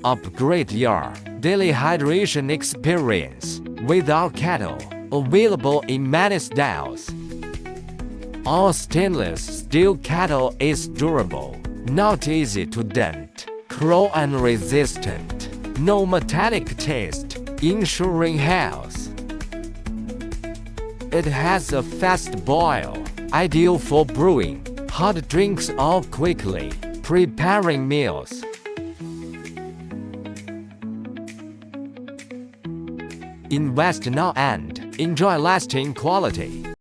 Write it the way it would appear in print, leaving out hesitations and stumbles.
Upgrade your daily hydration experience with our kettle, available in many styles. Our stainless steel kettle is durable, not easy to dent, corrosion and resistant. No metallic taste, ensuring health. It has a fast boil, ideal for brewing hot drinks or quickly preparing meals. Invest now and enjoy lasting quality.